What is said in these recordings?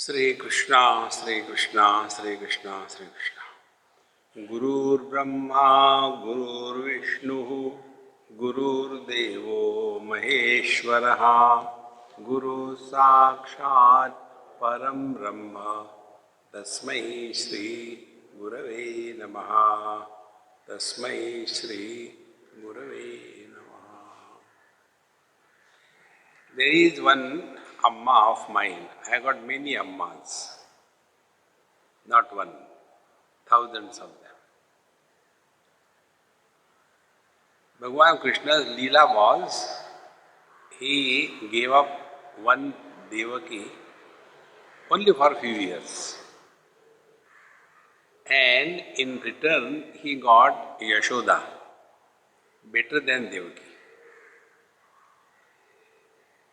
Sri Krishna, Sri Krishna, Sri Krishna, Sri Krishna. Gurur Brahma, Gurur Vishnu, Gurur Devo Maheshwaraha, Guru Sakshat Param Brahma, Tasmai Shri Gurave Namaha, Tasmai Shri Gurave Namaha. There is one Amma of mine. I got many Ammas, not one, thousands of them. Bhagavan Krishna's Leela was, he gave up one Devaki only for a few years. And in return, he got Yashoda, better than Devaki.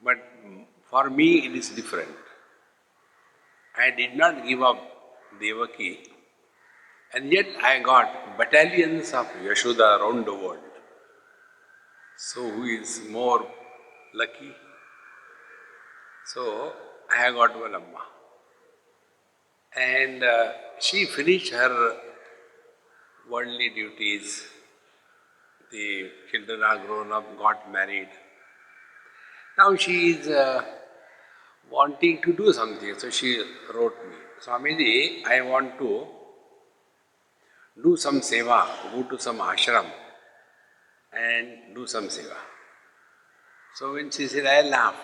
But for me, it is different. I did not give up Devaki, and yet I got battalions of Yashoda around the world. So who is more lucky? So I have got one Amma. And she finished her worldly duties. The children are grown up, got married. Now she is wanting to do something. So she wrote me, Swamiji, I want to do some seva, go to some ashram and do some seva. So when she said, I laughed.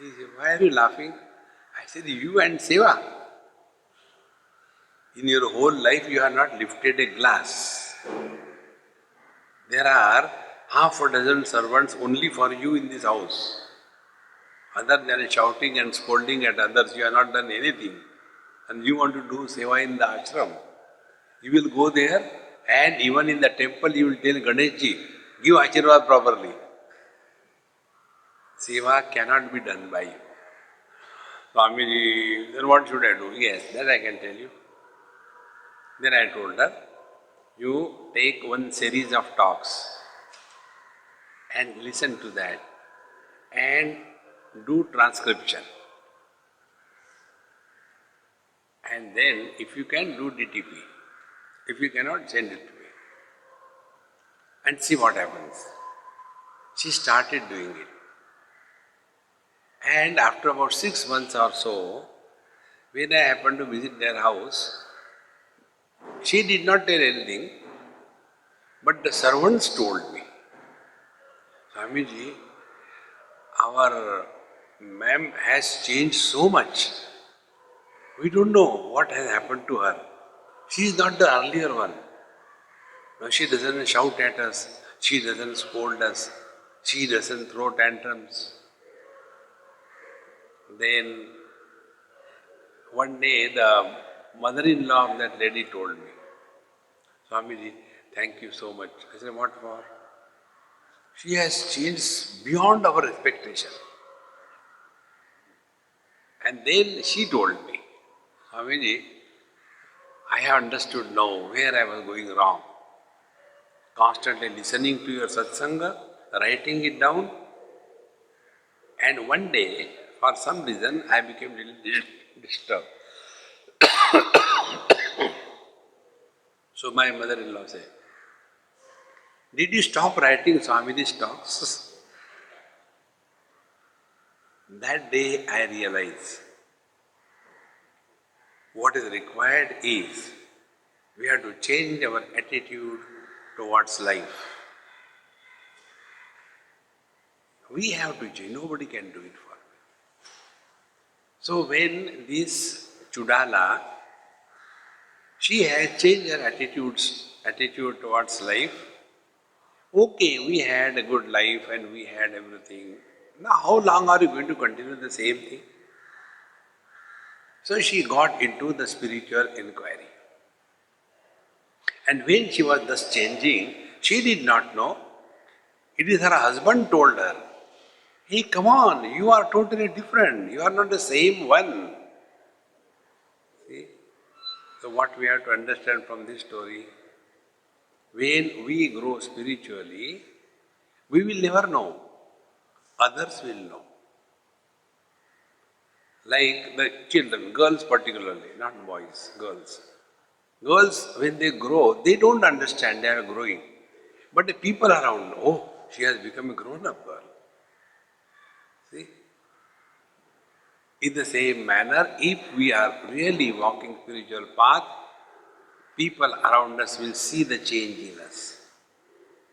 He said, why are you laughing? I said, you and seva. In your whole life you have not lifted a glass. There are half a dozen servants only for you in this house. Other than shouting and scolding at others, you have not done anything. And you want to do seva in the ashram. You will go there and even in the temple you will tell Ganeshji, give Ashirvad properly. Seva cannot be done by you. Swamiji, then what should I do? Yes, that I can tell you. Then I told her, you take one series of talks and listen to that and do transcription. And then if you can, do DTP. If you cannot, send it to me. And see what happens. She started doing it. And after about 6 months or so, when I happened to visit their house, she did not tell anything, but the servants told me, Swamiji, our ma'am has changed so much. We don't know what has happened to her. She is not the earlier one. Now she doesn't shout at us, she doesn't scold us, she doesn't throw tantrums. Then one day the mother-in-law of that lady told me, Swamiji, thank you so much. I said, what for? She has changed beyond our expectation. And then she told me, Swamiji, I have understood now where I was going wrong. Constantly listening to your satsanga, writing it down, and one day, for some reason, I became a little disturbed. So my mother-in-law said, did you stop writing Swamiji's talks? That day I realized what is required is we have to change our attitude towards life. We have to change, nobody can do it for me. So when this Chodala, she has changed her attitude towards life. Okay, we had a good life and we had everything. Now how long are you going to continue the same thing? So she got into the spiritual inquiry. And when she was thus changing, she did not know. It is her husband told her, hey, come on, you are totally different. You are not the same one. See? So what we have to understand from this story, when we grow spiritually, we will never know. Others will know. Like the children, girls particularly, not boys, girls. Girls, when they grow, they don't understand they are growing. But the people around, oh, she has become a grown-up girl. See? In the same manner, if we are really walking spiritual path, people around us will see the change in us.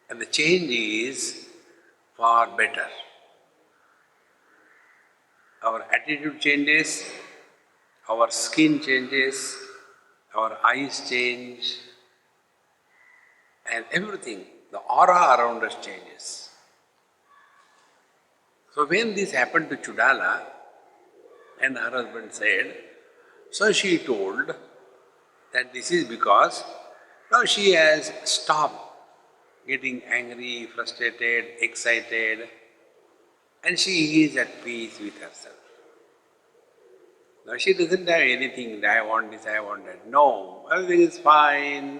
And the change is far better. Our attitude changes, our skin changes, our eyes change, and everything, the aura around us changes. So when this happened to Choodala, and her husband said, so she told that this is because now she has stopped getting angry, frustrated, excited, and she is at peace with herself. Now she doesn't have anything, I want this, I want that. No, everything is fine.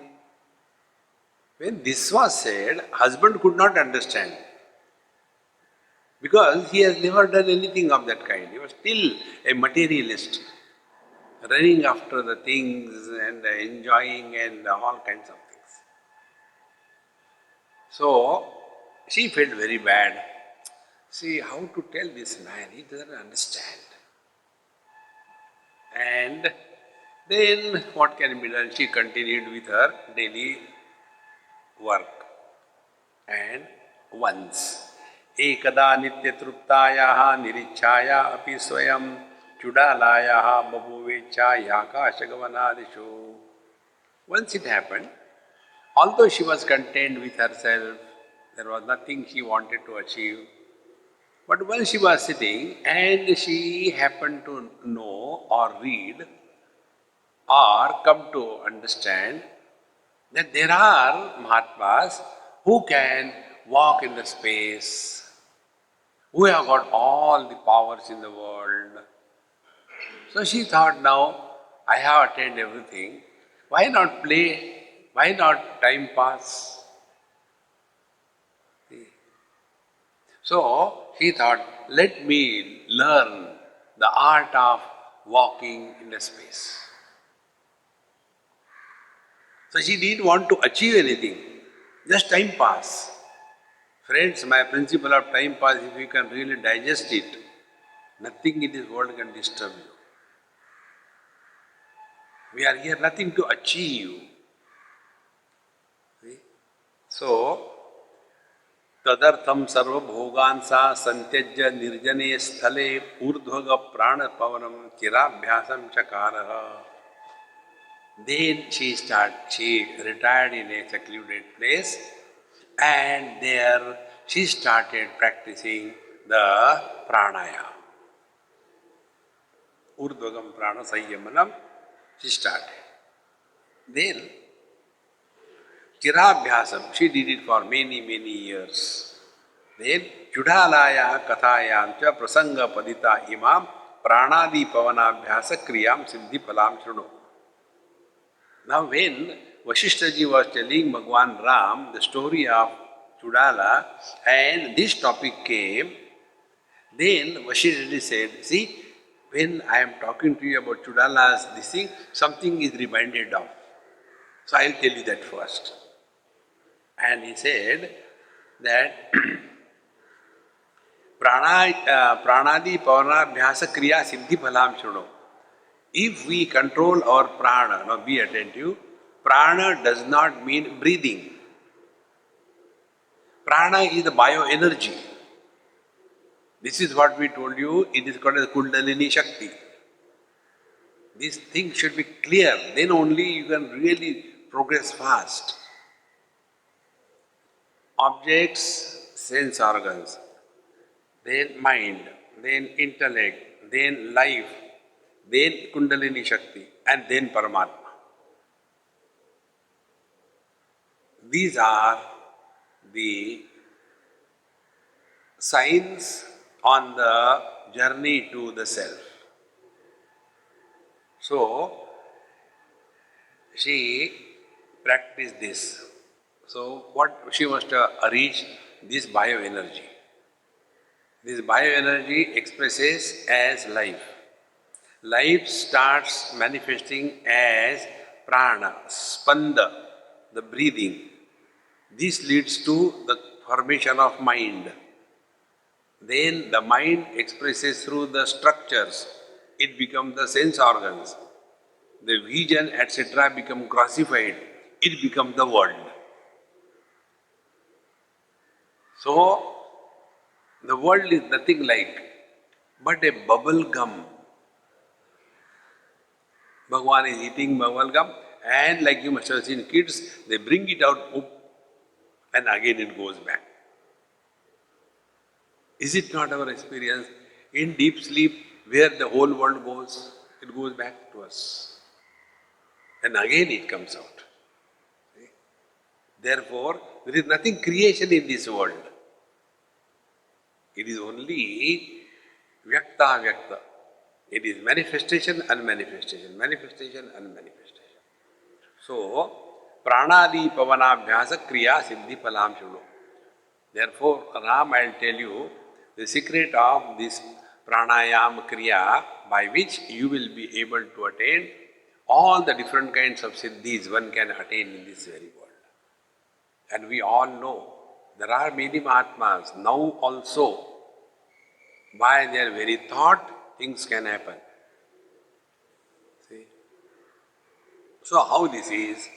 When this was said, husband could not understand because he has never done anything of that kind. He was still a materialist, running after the things and enjoying and all kinds of things. So she felt very bad. See, how to tell this man? He doesn't understand. And then what can be done? She continued with her daily work. And once, ekada nityatruptayaha nirichaya api swayam chudalayaha babuvecha yakashagavanadishu. Once it happened, although she was content with herself, there was nothing she wanted to achieve. But when she was sitting and she happened to know or read or come to understand that there are Mahatmas who can walk in the space, who have got all the powers in the world. So she thought, now I have attained everything, why not play? Why not time pass? So she thought, let me learn the art of walking in the space. So she didn't want to achieve anything, just time pass. Friends, my principle of time pass, if you can really digest it, nothing in this world can disturb you. We are here nothing to achieve. See? So, तदर्थम सर्वभोगांसा संत्यज्य निर्जने स्थले ऊर्ध्वग प्राण पवनम चिराभ्यासम चकारः. Then she retired in a secluded place and there she started practicing the pranayama. Urdhvagam prana sanyamanam she started. Then Chirabhyasam, she did it for many, many years. Then Chudalaya Kathayamcha Prasanga Padita Imam Pranadi Pavanabhyasa Kriyam Siddhi Phalam Shruno. Now when Vasistha-ji was telling Bhagwan Ram the story of Chudala and this topic came, then Vasistha-ji said, see, when I am talking to you about Chudala's this thing, something is reminded of. So I will tell you that first. And he said that pranadi pavanabhyasa kriya siddhi phalam shruno. If we control our prana, now be attentive, prana does not mean breathing. Prana is the bioenergy. This is what we told you, it is called as Kundalini Shakti. These things should be clear, then only you can really progress fast. Objects, sense organs, then mind, then intellect, then life, then Kundalini Shakti, and then Paramatma. These are the signs on the journey to the self. So, she practiced this. So, what she must reach? This bioenergy. This bioenergy expresses as life. Life starts manifesting as prana, spanda, the breathing. This leads to the formation of mind. Then the mind expresses through the structures. It becomes the sense organs. The vision, etc. become grossified. It becomes the world. So, the world is nothing like but a bubble gum. Bhagavan is eating bubble gum, and like you must have seen kids, they bring it out, and again it goes back. Is it not our experience? In deep sleep, where the whole world goes, it goes back to us. And again it comes out. Therefore, there is nothing creation in this world. It is only vyakta vyakta. It is manifestation and manifestation, manifestation and manifestation. So, pranadi pavanabhyasa kriya siddhi palam shuno. Therefore, Ram, I will tell you the secret of this pranayam kriya by which you will be able to attain all the different kinds of siddhis one can attain in this very world. And we all know there are many Mahatmas now also. By their very thought, things can happen. See? So how this is?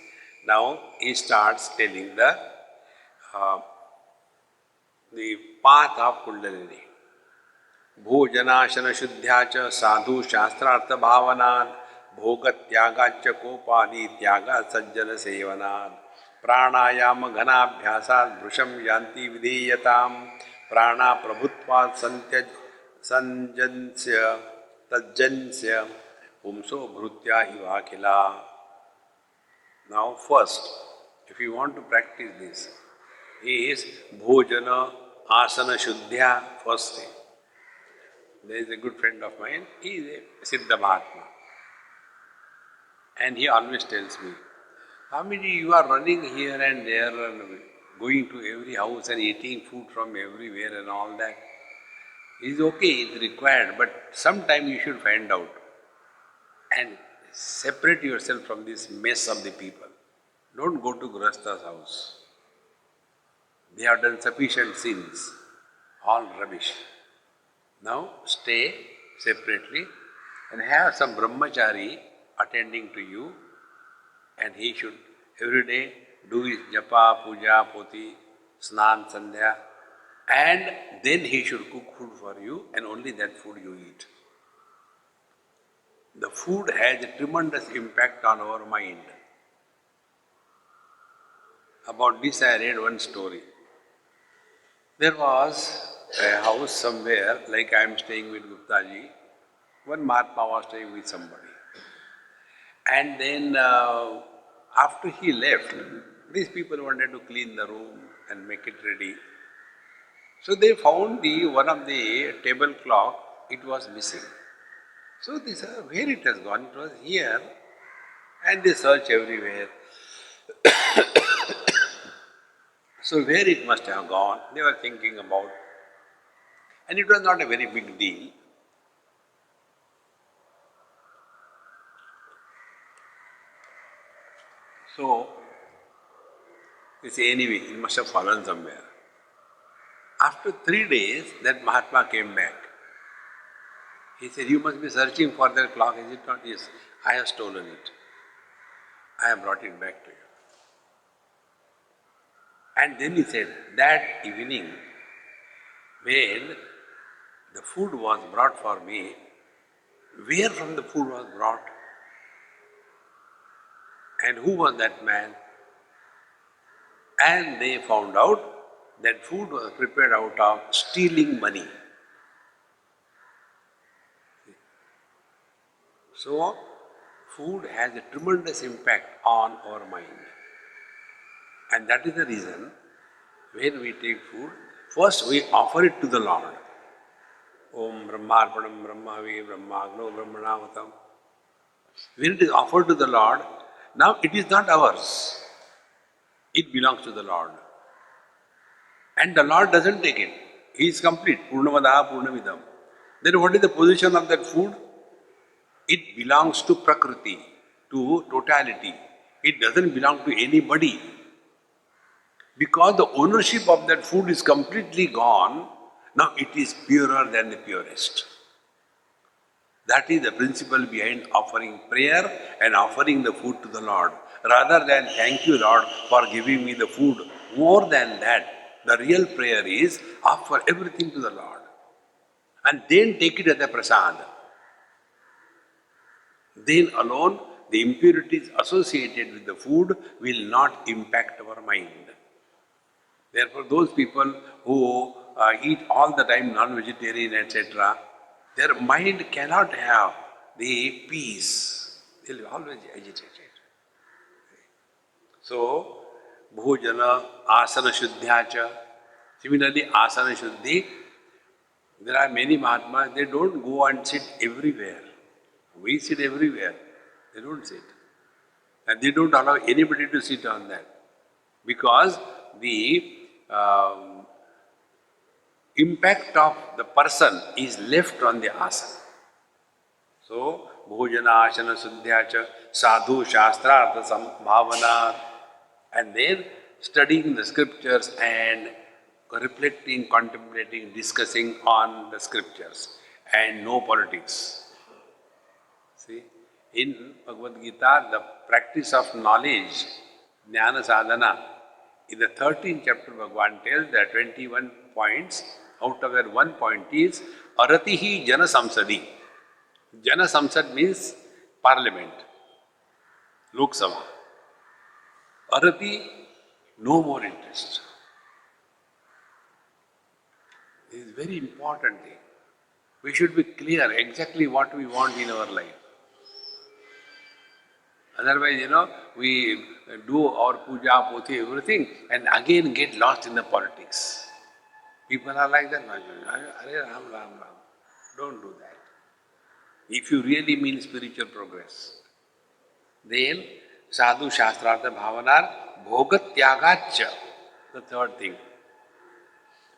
Now he starts telling the path of Kundalini. Bhojanashana shuddhya sadhu shastrartha bhavanan bhoga tyagacha kopadi tyaga sajjana sevanan pranayama ghanabhyasat bhrusham yanti videyatam prana prabhutvat sanjansya tajjansya pumso bhrutya ivakila. Now first, if you want to practice this, is bhojana asana shuddhya, first thing. There is a good friend of mine, he is a Siddha Mahatma. And he always tells me, Swamiji, you are running here and there and going to every house and eating food from everywhere and all that. It's okay, it's required, but sometime you should find out and separate yourself from this mess of the people. Don't go to Grihastha's house. They have done sufficient sins, all rubbish. Now stay separately and have some brahmachari attending to you, and he should every day do his japa, puja, poti, snan, sandhya, and then he should cook food for you, and only that food you eat. The food has a tremendous impact on our mind. About this I read one story. There was a house somewhere, like I am staying with Guptaji. One Mahatma was staying with somebody. And then after he left, these people wanted to clean the room and make it ready. So they found one of the tablecloth, it was missing. So they said, where it has gone? It was here. And they searched everywhere. So where it must have gone, they were thinking about. And it was not a very big deal. So, they say, anyway, it must have fallen somewhere. After 3 days, that Mahatma came back. He said, you must be searching for that clock, is it not? Yes, I have stolen it. I have brought it back to you. And then he said, that evening, when the food was brought for me, where from the food was brought? And who was that man? And they found out that food was prepared out of stealing money. So, food has a tremendous impact on our mind. And that is the reason, when we take food, first we offer it to the Lord. Om Brahmarpanam Brahmavi Brahmagno Brahmanavatam. When it is offered to the Lord, now it is not ours. It belongs to the Lord. And the Lord doesn't take it. He is complete. Purnamadaha Purnamidam. Then what is the position of that food? It belongs to Prakriti, to totality. It doesn't belong to anybody. Because the ownership of that food is completely gone, now it is purer than the purest. That is the principle behind offering prayer and offering the food to the Lord. Rather than thank you Lord for giving me the food, more than that, the real prayer is offer everything to the Lord. And then take it as a prasad. Then alone the impurities associated with the food will not impact our mind. Therefore, those people who eat all the time non-vegetarian, etc., their mind cannot have the peace. They'll be always agitated. So, bhojana, asana shuddhyacha. Similarly, asana shuddhi, there are many Mahatmas, they don't go and sit everywhere. We sit everywhere. They don't sit. And they don't allow anybody to sit on that. Because the impact of the person is left on the asana. So, bhojana, asana, suddhyacha, sadhu, shastrartha, bhavana, and then studying the scriptures and reflecting, contemplating, discussing on the scriptures, and no politics. See, in Bhagavad Gita, the practice of knowledge, jnana sadhana, in the 13th chapter, Bhagavan tells there are 21 points. Out of that, one point is aratihi jana samsadi. Jana samsad means parliament, Lok Sabha. Arati, no more interest. This is very important thing. We should be clear exactly what we want in our life. Otherwise, we do our puja, poti, everything, and again get lost in the politics. People are like that. Hare Ram, Ram, Ram. Don't do that. If you really mean spiritual progress, then sadhu shastrartha bhavanar bhogatyagacha, the third thing.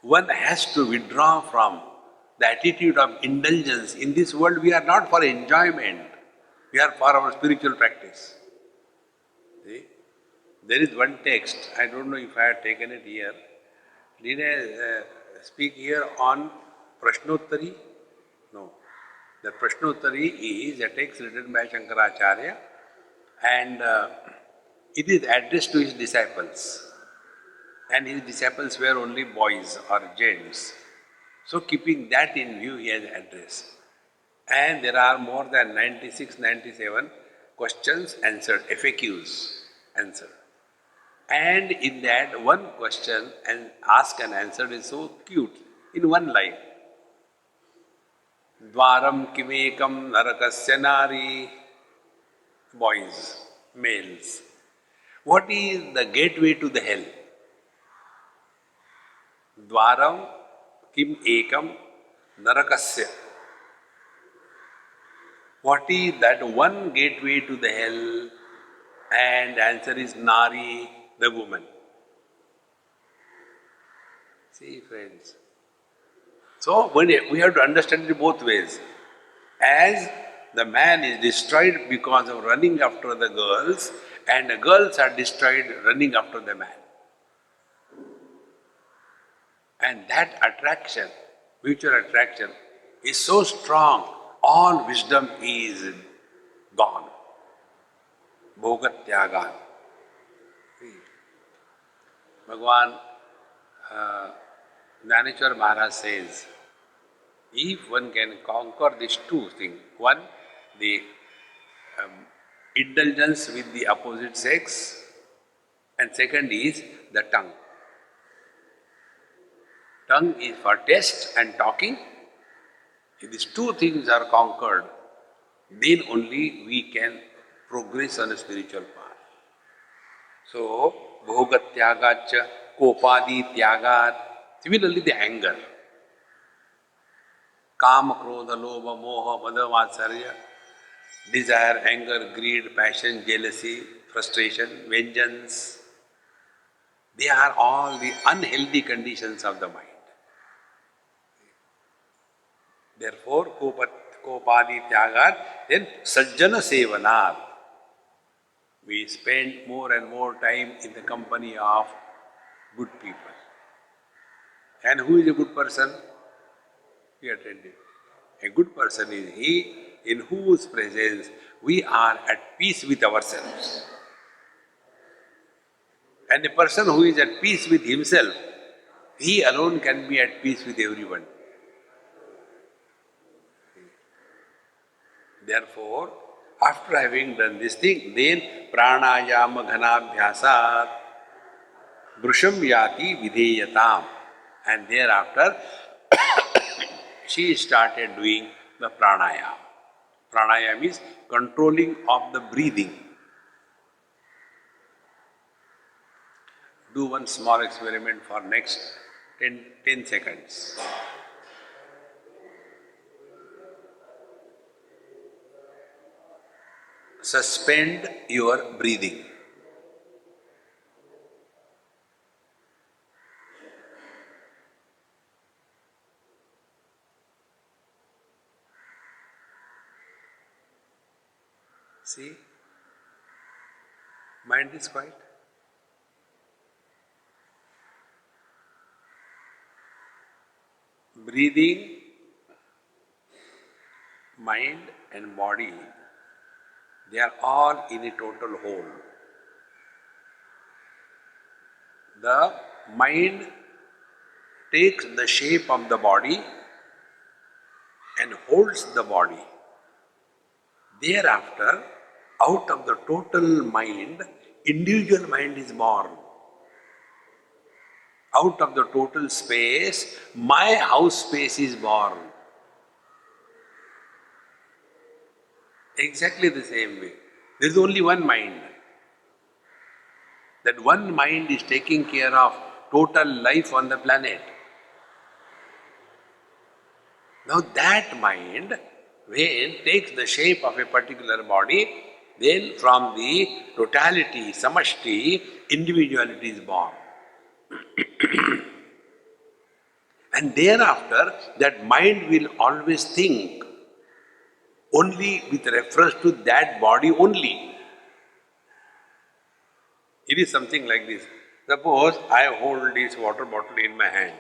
One has to withdraw from the attitude of indulgence. In this world, we are not for enjoyment. We are for our spiritual practice. See? There is one text, I don't know if I have taken it here. Did I speak here on Prashnottari? No. The Prashnottari is a text written by Shankaracharya, and it is addressed to his disciples. And his disciples were only boys or gents. So keeping that in view, he has addressed. And there are more than 96, 97 questions answered, FAQs answered. And in that, one question and asked and answered is so cute, in one line. Dvaram kimekam narakasya nari. Boys, males. What is the gateway to the hell? Dvaram kim ekam narakasya. What is that one gateway to the hell? And the answer is Nari, the woman. See, friends. So, we have to understand it both ways. As the man is destroyed because of running after the girls, and the girls are destroyed running after the man. And that attraction, mutual attraction, is so strong, all wisdom is gone. Bhogatyagan. Bhagavan Dhaneshwar Maharaj says, if one can conquer these two things, one, the indulgence with the opposite sex, and second is the tongue. Tongue is for taste and talking. If these two things are conquered, then only we can progress on a spiritual path. So, bhogatyagacha, kopadi tyagat, similarly the anger. Kama, krodha, lobha, moha, mada, vatsarya, desire, anger, greed, passion, jealousy, frustration, vengeance. They are all the unhealthy conditions of the mind. Therefore, kopadi tyagat, then sajjana sevanat. We spend more and more time in the company of good people. And who is a good person? We attended. A good person is he in whose presence we are at peace with ourselves. And a person who is at peace with himself, he alone can be at peace with everyone. Therefore, after having done this thing, then pranayama ghanabhyasat brusham yati videyatam. And thereafter, she started doing the pranayama. Pranayama is controlling of the breathing. Do one small experiment for next 10 seconds. Suspend your breathing. See? Mind is quiet. Breathing, mind and body, they are all in a total whole. The mind takes the shape of the body and holds the body. Thereafter, out of the total mind, individual mind is born. Out of the total space, my house space is born. Exactly the same way. There is only one mind. That one mind is taking care of total life on the planet. Now that mind, when takes the shape of a particular body, then from the totality, samashti, individuality is born. And thereafter, that mind will always think only with reference to that body only. It is something like this. Suppose I hold this water bottle in my hand.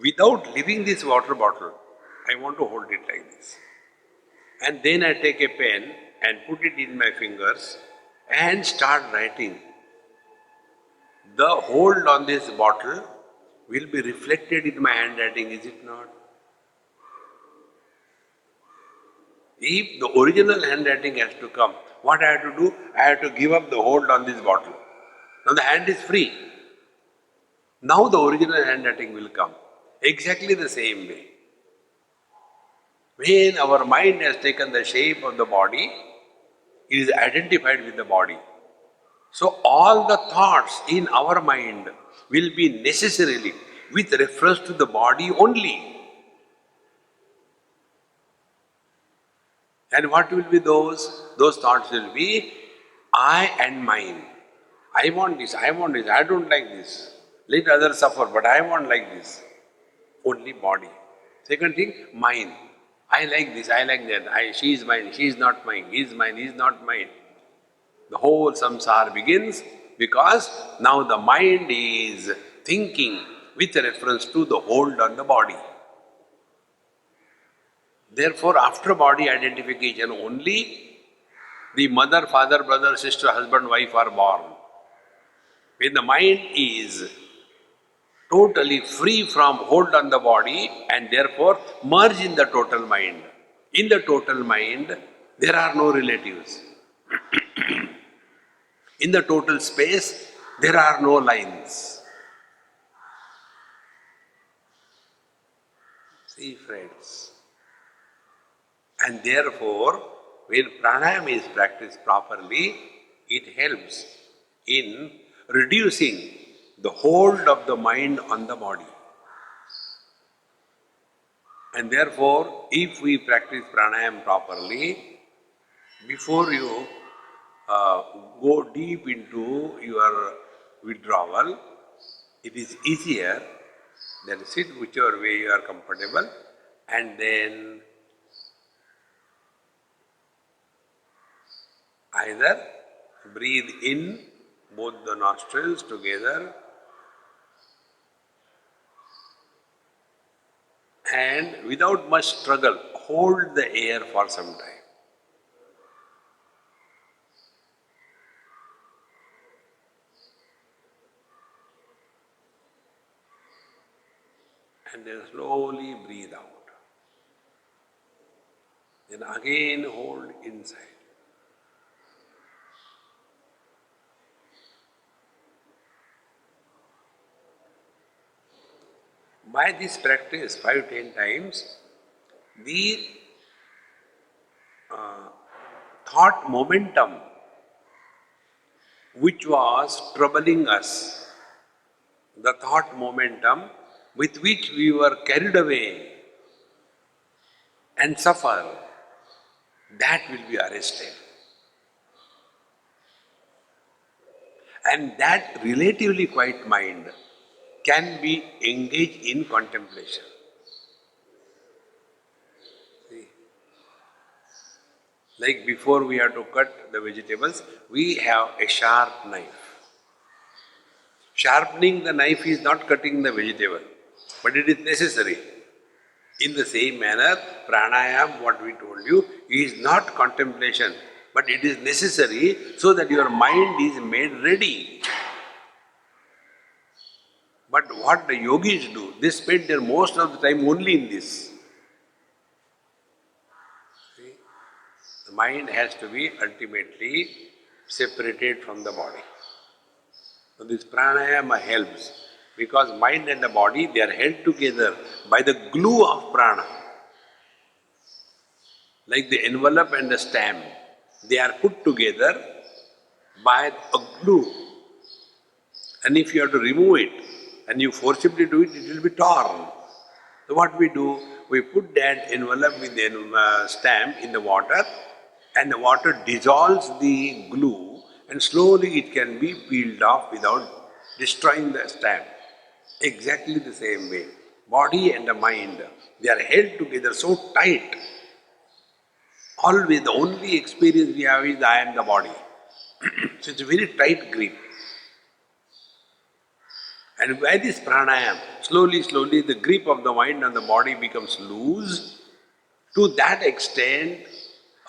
Without leaving this water bottle, I want to hold it like this. And then I take a pen and put it in my fingers and start writing. The hold on this bottle will be reflected in my handwriting, is it not? If the original handwriting has to come, what I have to do? I have to give up the hold on this bottle. Now the hand is free. Now the original handwriting will come. Exactly the same way. When our mind has taken the shape of the body, it is identified with the body. So all the thoughts in our mind will be necessarily with reference to the body only. And what will be those? Those thoughts will be I and mine. I want this, I want this, I don't like this. Let others suffer, but I want like this. Only body. Second thing, mine. I like this, I like that. She is mine, she is not mine. He is mine, he is not mine. The whole samsara begins because now the mind is thinking with reference to the hold on the body. Therefore, after body identification only, the mother, father, brother, sister, husband, wife are born. When the mind is totally free from hold on the body and therefore merge in the total mind. In the total mind, there are no relatives. In the total space, there are no lines. See, friends. And therefore, when pranayama is practiced properly, it helps in reducing the hold of the mind on the body. And therefore, if we practice pranayama properly, before you go deep into your withdrawal, it is easier than sit whichever way you are comfortable and then either breathe in both the nostrils together and without much struggle hold the air for some time. And then slowly breathe out. Then again hold inside. By this practice 5-10 times, the thought momentum which was troubling us, the thought momentum with which we were carried away and suffer, that will be arrested. And that relatively quiet mind can be engaged in contemplation. See? Like before we have to cut the vegetables, we have a sharp knife. Sharpening the knife is not cutting the vegetable, but it is necessary. In the same manner, pranayam, what we told you, is not contemplation, but it is necessary so that your mind is made ready. But what the yogis do, they spend their most of the time only in this. See? The mind has to be ultimately separated from the body. So this pranayama helps because mind and the body, they are held together by the glue of prana. Like the envelope and the stamp, they are put together by a glue. And if you have to remove it and you forcibly do it, it will be torn. So what we do, we put that envelope with the stamp in the water and the water dissolves the glue and slowly it can be peeled off without destroying the stamp. Exactly the same way. Body and the mind, they are held together so tight. Always the only experience we have is I am the body. So it's a very tight grip. And by this pranayam, slowly, slowly the grip of the mind on the body becomes loose. To that extent,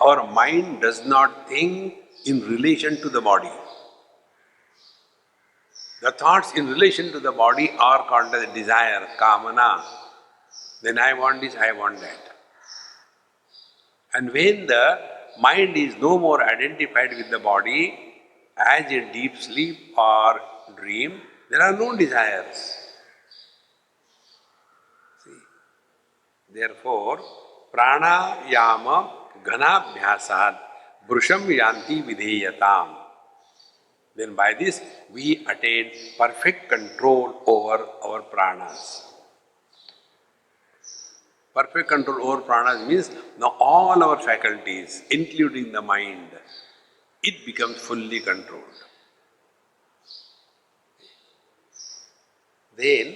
our mind does not think in relation to the body. The thoughts in relation to the body are called as desire, kamana. Then I want this, I want that. And when the mind is no more identified with the body as a deep sleep or dream, there are no desires. See? Therefore, pranayama ghanabhyasad brusham yanti videyatam. Then by this, we attain perfect control over our pranas. Perfect control over pranas means now all our faculties, including the mind, it becomes fully controlled. Then,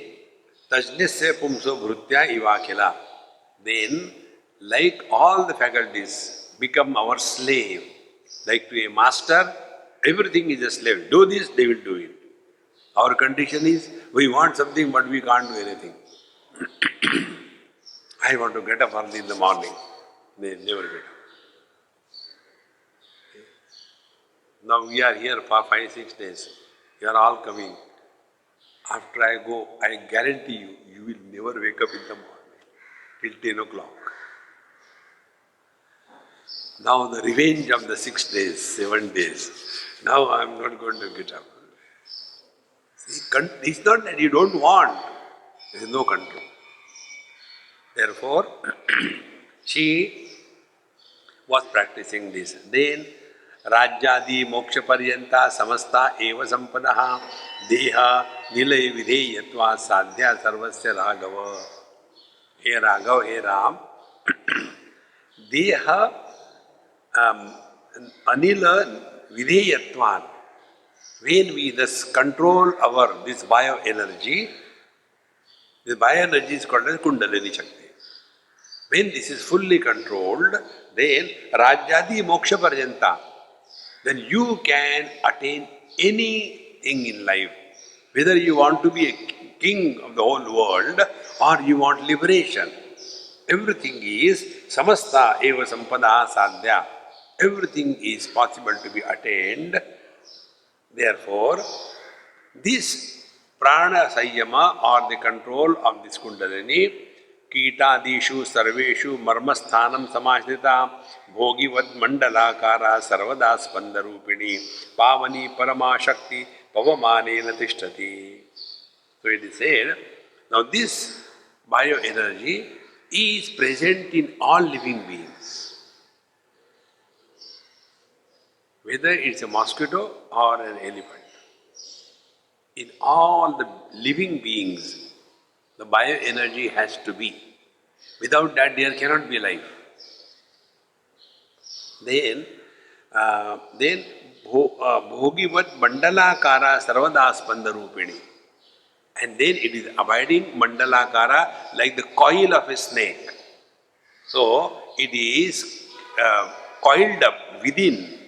tajnasya pumso bhrutya ivakila. Then, like all the faculties, become our slave. Like to a master, everything is a slave. Do this, they will do it. Our condition is, we want something but we can't do anything. I want to get up early in the morning. They never get up. Now we are here for 5-6 days. You are all coming. After I go, I guarantee you, you will never wake up in the morning till 10 o'clock. Now the revenge of the 6 days, 7 days. Now I am not going to get up. See, it's not that you don't want. There is no control. Therefore, she was practicing this. Then, Rajyadi Moksha Paryanta Samasta Eva Sampadaha Deha Nilay Videyatva Sadhya Sarvasya Raghava. Hey Raghav, hey Ram, Deha Anila Videyatvan. When we thus control this bioenergy is called as Kundalini Shakti. When this is fully controlled, then Rajyadi Moksha Parjanta, then you can attain anything in life. Whether you want to be a king of the whole world or you want liberation, everything is samasta eva sampada sadhya. Everything is possible to be attained. Therefore, this prana sayyama or the control of this kundalini, कीटादिषु सर्वेषु मर्मस्थानं समाश्रिता भोगिवद मंडलाकारा सर्वदा स्पंद रूपिणी पावनी परमा शक्ति पवमानेन तिष्ठति. So it is said, now this bioenergy is present in all living beings. Whether it's a mosquito or an elephant. In all the living beings, the bioenergy has to be. Without that, there cannot be life. Then bhogivat mandalakara sarvada spanda rupini. And then it is abiding mandalakara like the coil of a snake. So it is coiled up within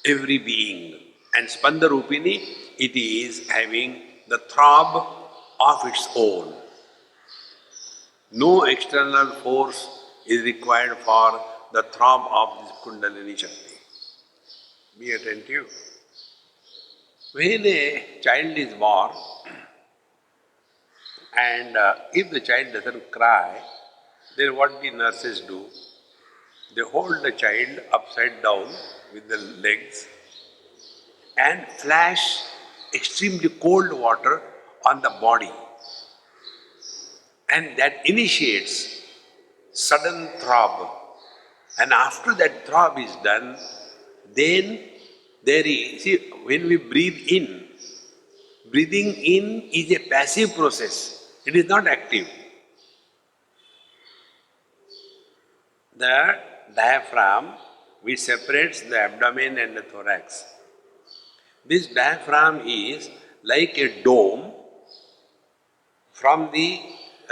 every being. And spanda rupini, it is having the throb of its own. No external force is required for the throb of this Kundalini Shakti. Be attentive. When a child is born, and if the child doesn't cry, then what the nurses do? They hold the child upside down with the legs and flash extremely cold water on the body. And that initiates sudden throb. And after that throb is done, then there is, see, when we breathe in, breathing in is a passive process. It is not active. The diaphragm, which separates the abdomen and the thorax. This diaphragm is like a dome. From the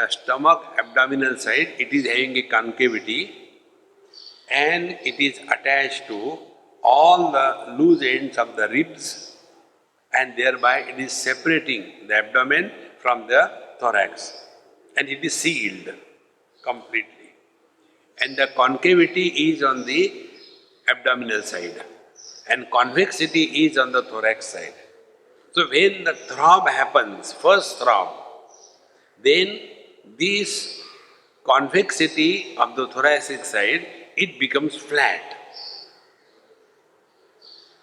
stomach abdominal side, it is having a concavity and it is attached to all the loose ends of the ribs, and thereby it is separating the abdomen from the thorax, and it is sealed completely. And the concavity is on the abdominal side and convexity is on the thorax side. So when the throb happens, first throb, then this convexity of the thoracic side, it becomes flat.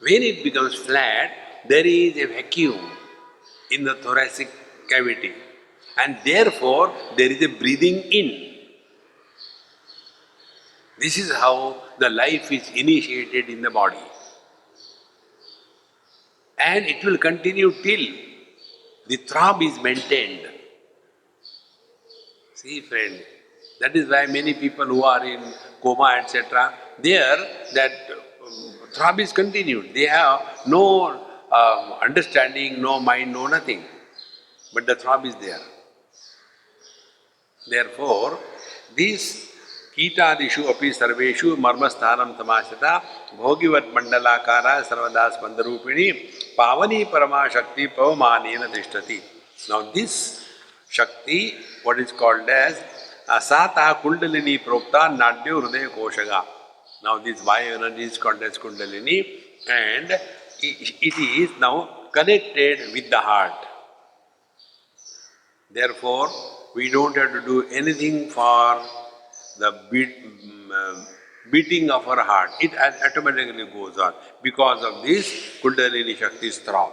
When it becomes flat, there is a vacuum in the thoracic cavity, and therefore there is a breathing in. This is how the life is initiated in the body. And it will continue till the throb is maintained. See, friend, that is why many people who are in coma, etc., there that throb is continued. They have no understanding, no mind, no nothing. But the throb is there. Therefore, this कीटादिषु अपि सर्वेषु मर्मस्थानं तमाश्रिता भोगिवत् मंडलाकारा सर्वदा स्पंदरूपिणी पावनी परमा शक्ति पवमानेन तिष्ठति. Now this Shakti, what is called as Asata Kundalini Prokta Nadyo Hruday Koshaga. Now this bioenergy is called as Kundalini, and it is now connected with the heart. Therefore, we don't have to do anything for the beating of our heart. It automatically goes on because of this Kundalini Shakti's throb.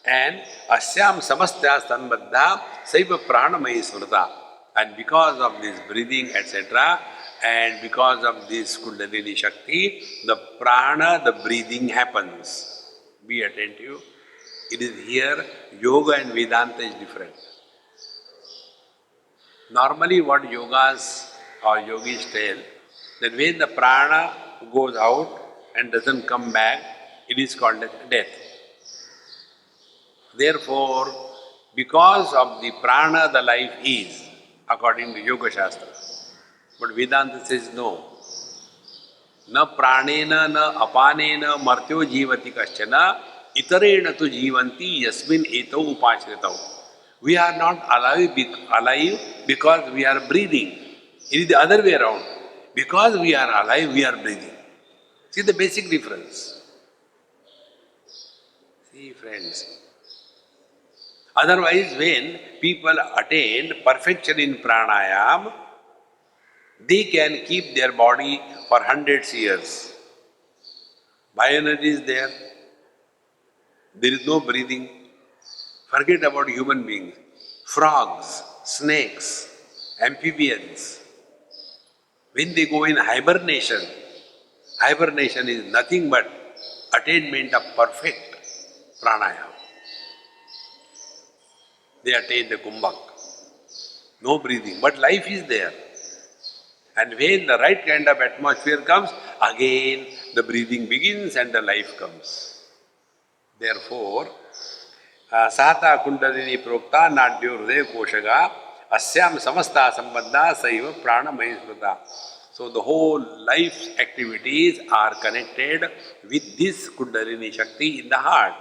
And asyam samastya sanbaddha saiva pranamaya smrita. And because of this breathing, etc., and because of this Kundalini Shakti, the prana, the breathing happens. Be attentive. It is here, yoga and Vedanta is different. Normally what yogas or yogis tell, that when the prana goes out and doesn't come back, it is called as death. Therefore, because of the prana the life is, according to Yoga Shastra. But Vedanta says no. न प्राणेन न अपानेन मर्त्यो जीवति कश्चन इतरेण तु जीवन्ति यस्मिन् एतौ उपाश्रितौ. We are not alive because we are breathing. It is the other way around. Because we are alive, we are breathing. See the basic difference. See, friends. Otherwise, when people attain perfection in pranayam, they can keep their body for hundreds of years. Bioenergy is there. There is no breathing. Forget about human beings. Frogs, snakes, amphibians. When they go in hibernation is nothing but attainment of perfect pranayama. They attain the kumbhak. No breathing, but life is there. And when the right kind of atmosphere comes, again the breathing begins and the life comes. Therefore, Sahata Kundalini Prokta Nadyo Hruday Koshaga Asyam Samasta Sambandha Saiva Prana Mahesmrita. So the whole life's activities are connected with this Kundalini Shakti in the heart.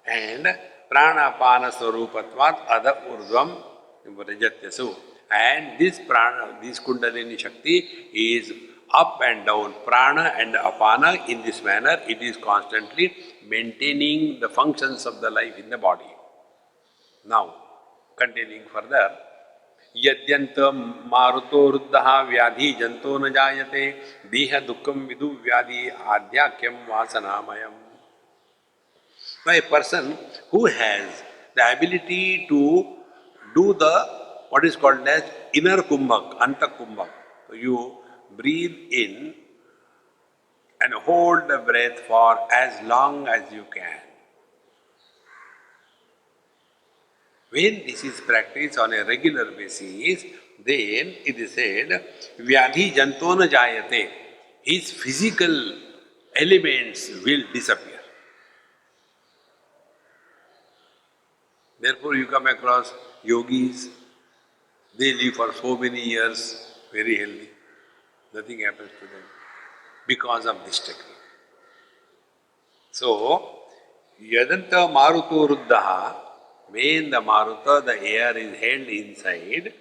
And Prana Pana Swarupatvat Adha Urdhvam Vrajatyasu. And this prana, this Kundalini Shakti is up and down, prana and apana. In this manner, it is constantly maintaining the functions of the life in the body. Now, continuing further, Yadyanta maruto ruddha vyadhi janto na jayate deha dukkam vidu vyadhi adhyakyam vasanamayam. Now, a person who has the ability to do the what is called as inner kumbhak, anta kumbhak. So you breathe in and hold the breath for as long as you can. When this is practiced on a regular basis, then it is said, Vyadhi jantona jayate. His physical elements will disappear. Therefore, you come across yogis, they live for so many years, very healthy. Nothing happens to them because of this technique. So, Yadanta Maruto Ruddhaha, when the Maruta, the air is held inside,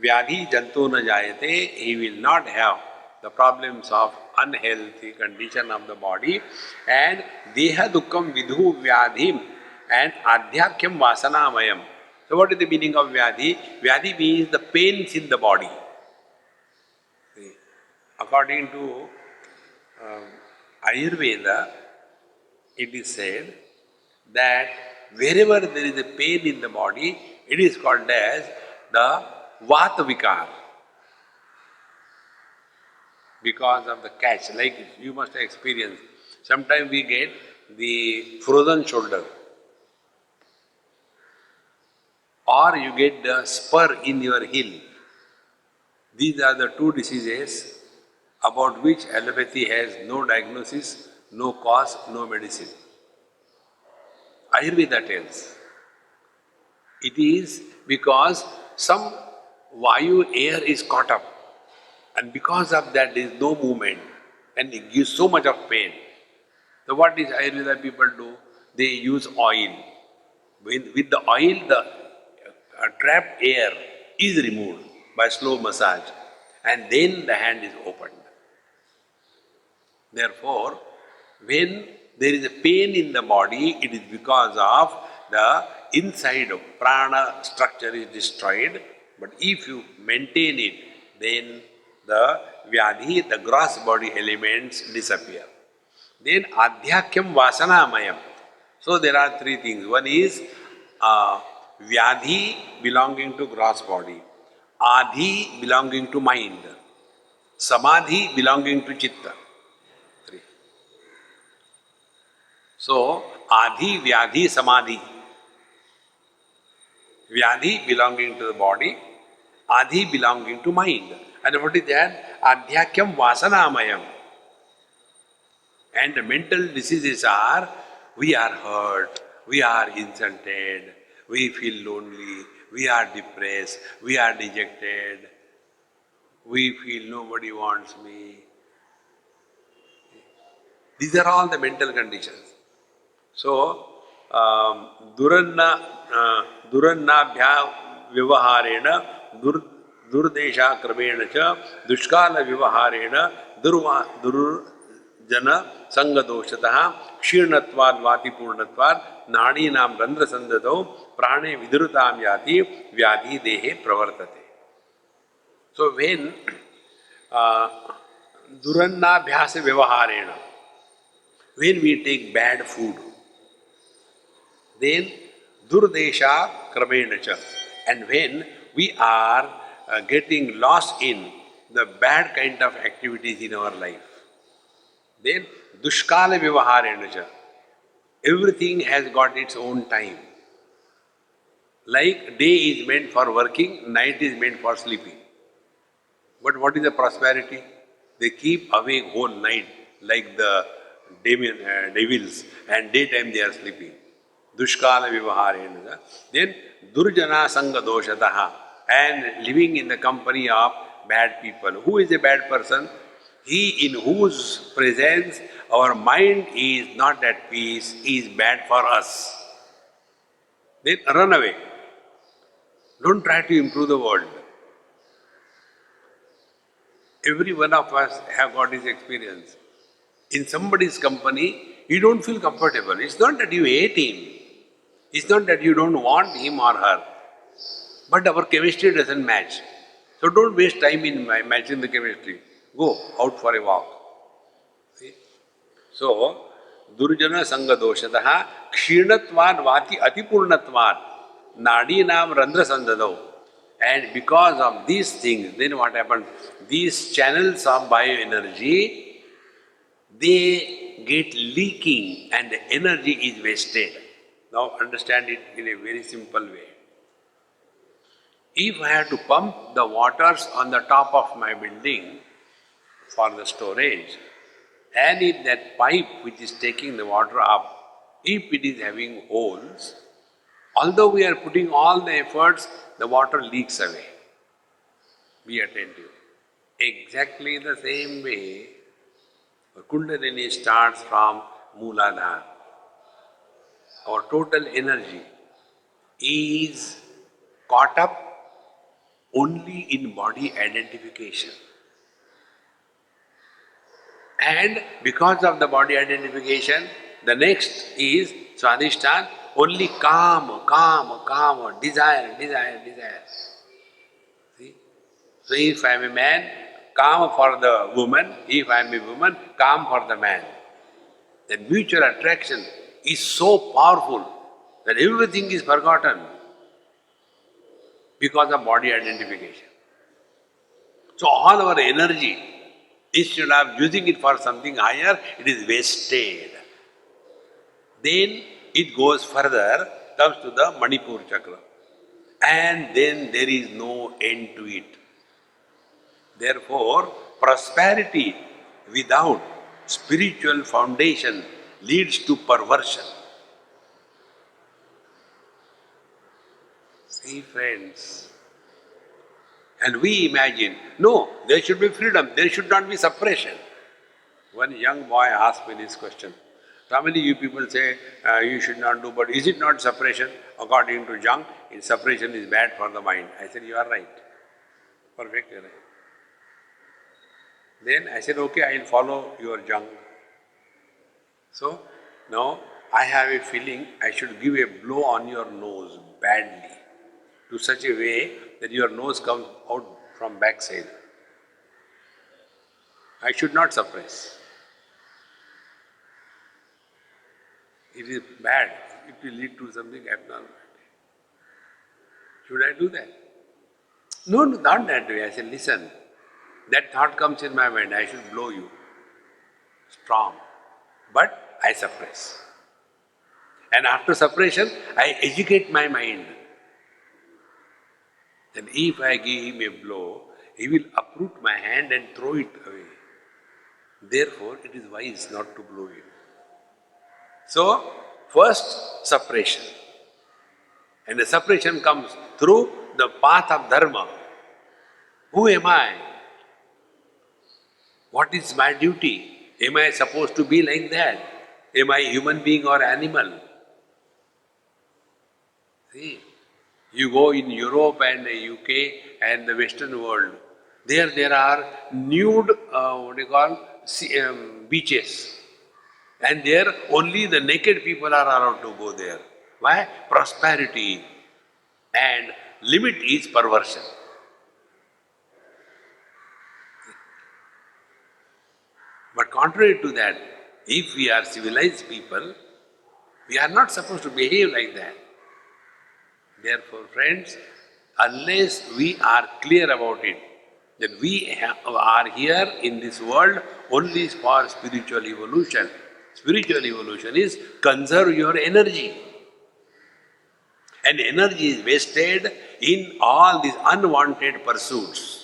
Vyadhi Janto na Jayate, he will not have the problems of unhealthy condition of the body, and Deha Dukkam Vidhu Vyadhim and Adhyakyam Vasanamayam. So what is the meaning of Vyadhi? Vyadhi means the pains in the body. See, according to Ayurveda, it is said that wherever there is a pain in the body, it is called as the Vata Vikar. Because of the catch, like you must have experienced. Sometimes we get the frozen shoulder, or you get the spur in your heel. These are the two diseases about which allopathy has no diagnosis, no cause, no medicine. Ayurveda tells. It is because some Vayu air is caught up, and because of that there is no movement, and it gives so much of pain. So what is Ayurveda people do? They use oil. With the oil, the trapped air is removed by slow massage, and then the hand is opened. Therefore, when there is a pain in the body, it is because of the inside of prana structure is destroyed. But if you maintain it, then the vyadhi, the gross body elements disappear. Then adhyakyam vasanamayam. So there are three things. One is vyadhi belonging to gross body, adhi belonging to mind, samadhi belonging to chitta. Three. So adhi, vyadhi, samadhi. Vyadhi belonging to the body, adhi belonging to mind. And what is that? Adhyakyam vasanamayam. And the mental diseases are, we are hurt, we are insulted, we feel lonely, we are depressed, we are dejected. we feel nobody wants me. These are all the mental conditions. So, Durannabhya Vivaharena, Durdesha Kramena cha, Dushkala Vivaharena, Durjana Sangadoshataha, Kshirnatvad Vati Purnatvad, Nadi Nam Randra Sandado, Prane Vidurutam Yati, Vyadhi Dehe Pravartate. So, when Durannabhyasa Vivaharena, when we take bad food, then Durdesha Kramenacha. And when we are getting lost in the bad kind of activities in our life, then Dushkala Vivaharenacha. Everything has got its own time. Like day is meant for working, night is meant for sleeping. But what is the prosperity? They keep awake whole night like the devils, and daytime they are sleeping. Dushkala Vivaharena. Then Durjana Sanga Doshataha, and living in the company of bad people. Who is a bad person? He in whose presence our mind is not at peace, is bad for us. Then run away. Don't try to improve the world. Every one of us have got his experience. In somebody's company, you don't feel comfortable. It's not that you hate him. It's not that you don't want him or her. But our chemistry doesn't match. So don't waste time in matching the chemistry. Go out for a walk. See? So, Durjana Sanga Doshataha Kshirnatvad Vati Atipurnatvad Nadinam Randra Sandadau. And because of these things, then what happened? These channels of bioenergy, they get leaking and the energy is wasted. Now understand it in a very simple way. If I have to pump the waters on the top of my building for the storage, and if that pipe which is taking the water up, if it is having holes, although we are putting all the efforts, the water leaks away. Be attentive. Exactly the same way, Kundalini starts from Mooladhara. Our total energy is caught up only in body identification. And because of the body identification, the next is Swadhisthana, only calm, desire. See? So if I am a man, calm for the woman. If I am a woman, calm for the man. The mutual attraction is so powerful that everything is forgotten because of body identification. So all our energy, instead of using it for something higher, it is wasted. Then it goes further, comes to the Manipur chakra. And then there is no end to it. Therefore, prosperity without spiritual foundation leads to perversion. See, friends, and we imagine, no, there should be freedom, there should not be suppression. One young boy asked me this question. Family, you people say you should not do, but is it not suppression? According to Jung, suppression is bad for the mind. I said, you are right. Perfectly right. Then I said, okay, I will follow your Jung. So, now I have a feeling I should give a blow on your nose badly, to such a way that your nose comes out from backside. I should not suppress. It is bad. It will lead to something abnormal. Should I do that? No, not that way. I said, listen, that thought comes in my mind, I should blow you. Strong. But I suppress. And after suppression, I educate my mind. Then if I give him a blow, he will uproot my hand and throw it away. Therefore, it is wise not to blow him. So, first suppression. And the suppression comes through the path of dharma. Who am I What is my duty? Am I supposed to be like that? Am I human being or animal? See, you go in Europe and the UK and the Western world, there are nude, beaches. And there only the naked people are allowed to go there. Why? Prosperity. And limit is perversion. But contrary to that, if we are civilized people, we are not supposed to behave like that. Therefore, friends, unless we are clear about it, that we are here in this world only for spiritual evolution. Spiritual evolution is conserve your energy. And energy is wasted in all these unwanted pursuits.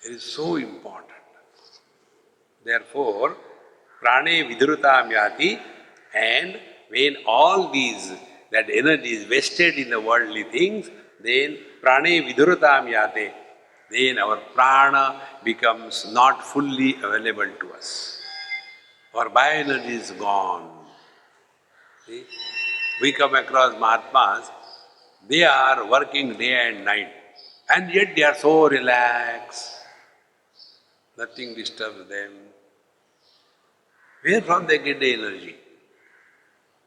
It is so important. Therefore, prane vidrutam yati, and when all these, that energy is wasted in the worldly things, then prane vidrutam yate, then our prana becomes not fully available to us. Our bioenergy is gone. See? We come across Mahatmas, they are working day and night, and yet they are so relaxed. Nothing disturbs them. Where from they get the energy?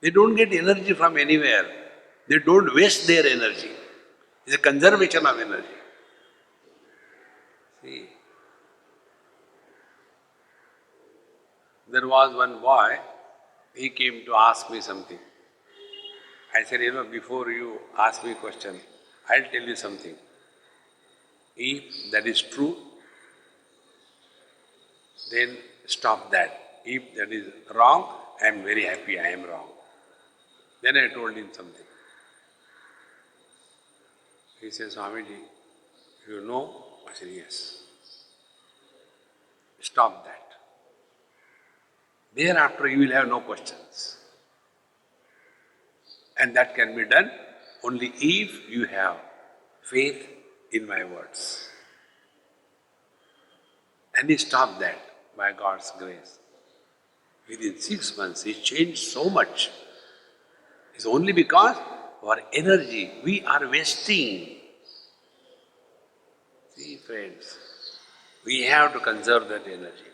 They don't get energy from anywhere. They don't waste their energy. It's a conservation of energy. See, there was one boy, he came to ask me something. I said, before you ask me a question, I'll tell you something. If that is true, then stop that. If that is wrong, I am very happy I am wrong. Then I told him something. He says, Swamiji, you know? I said, yes. Stop that. Thereafter you will have no questions. And that can be done only if you have faith in my words. And he stopped that by God's grace. Within 6 months, he changed so much. It's only because our energy, we are wasting. See, friends, we have to conserve that energy.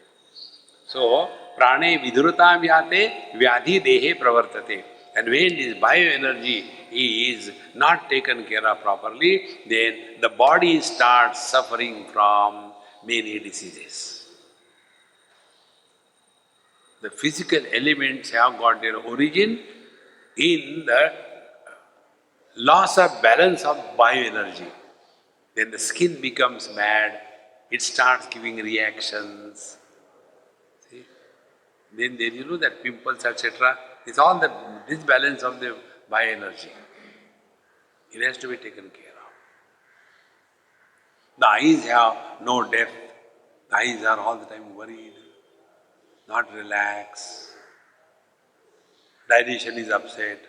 So, prane vidrutam yate vyadhi dehe pravartate. And when this bioenergy is not taken care of properly, then the body starts suffering from many diseases. The physical elements have got their origin in the loss of balance of bioenergy. Then the skin becomes bad, it starts giving reactions. See? Then that pimples, etc. It's all the disbalance of the bioenergy. It has to be taken care of. The eyes have no depth. The eyes are all the time worried, not relaxed. Digestion is upset.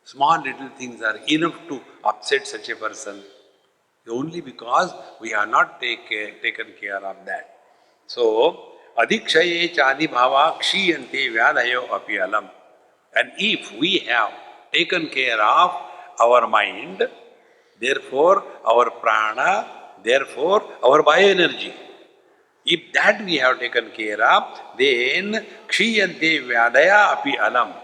Small little things are enough to upset such a person. Only because we have not taken care of that. So, adhikshaye chadi bhava kshiyante vyadhayo api alam. And if we have taken care of our mind, therefore our prana, therefore our bioenergy, if that we have taken care of, then kshiyante vyadaya api alam.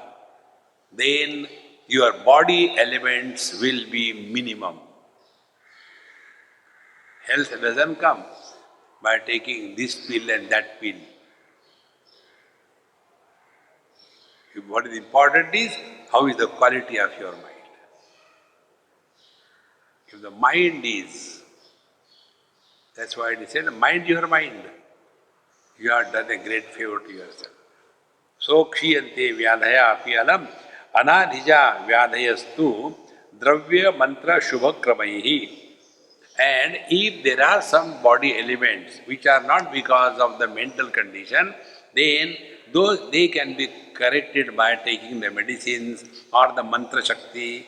Then your body elements will be minimum. Health doesn't come by taking this pill and that pill. What is important is, how is the quality of your mind? If the mind is, that's why it said, mind your mind. You have done a great favor to yourself. So kshiyante vyadhaya api alam anadhija vyadhayastu dravya mantra shubha kramaihi. And if there are some body elements which are not because of the mental condition, then those they can be corrected by taking the medicines or the mantra shakti.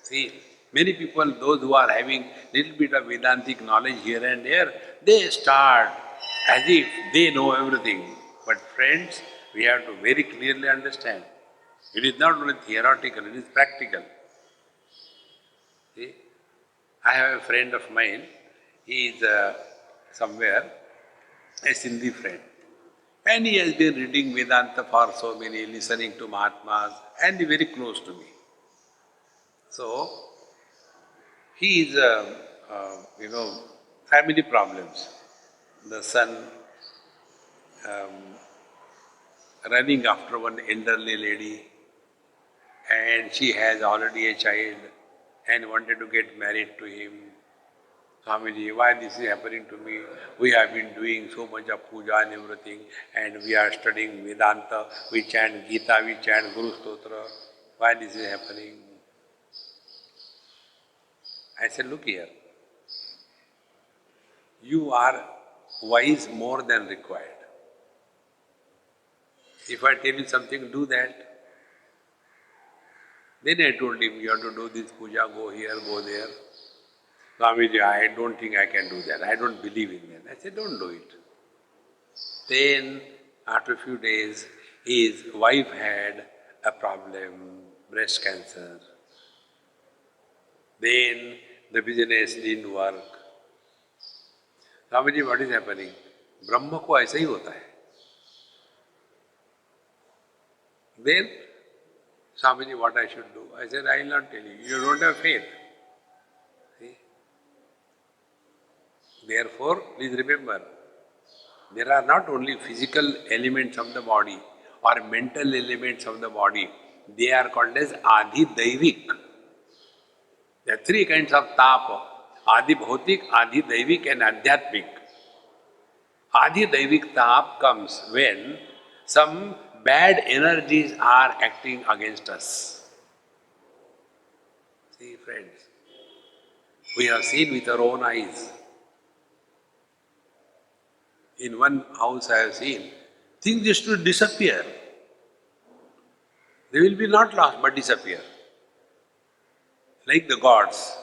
See, Many people, those who are having little bit of Vedantic knowledge here and there, they start as if they know everything. But friends, we have to very clearly understand, it is not only theoretical, it is practical. See? I have a friend of mine, he is somewhere, a Sindhi friend. And he has been reading Vedanta for so many, listening to Mahatmas, and he is very close to me. So, he is, family problems. The son running after one elderly lady, and she has already a child and wanted to get married to him. Swamiji, why this is happening to me? We have been doing so much of puja and everything, and we are studying Vedanta, we chant Gita, we chant Guru Stotra. Why this is happening? I said, look here, you are wise more than required. If I tell you something, do that. Then I told him, you have to do this puja, go here, go there. Swamiji, I don't think I can do that. I don't believe in that. I said, don't do it. Then, after a few days, his wife had a problem, breast cancer. Then, the business didn't work. Swamiji, what is happening? Brahma ko aisa hi hota hai. Then, Swamiji, what I should do? I said, I will not tell you. You don't have faith. See? Therefore, please remember, there are not only physical elements of the body or mental elements of the body, they are called as Adi Daivik. There are three kinds of tapa: Adi Bhautik, Adi Daivik and Adhyatmik. Adi Daivik tap comes when some bad energies are acting against us. See, friends, we have seen with our own eyes. In one house I have seen, things used to disappear. They will be not lost but disappear. Like the gods,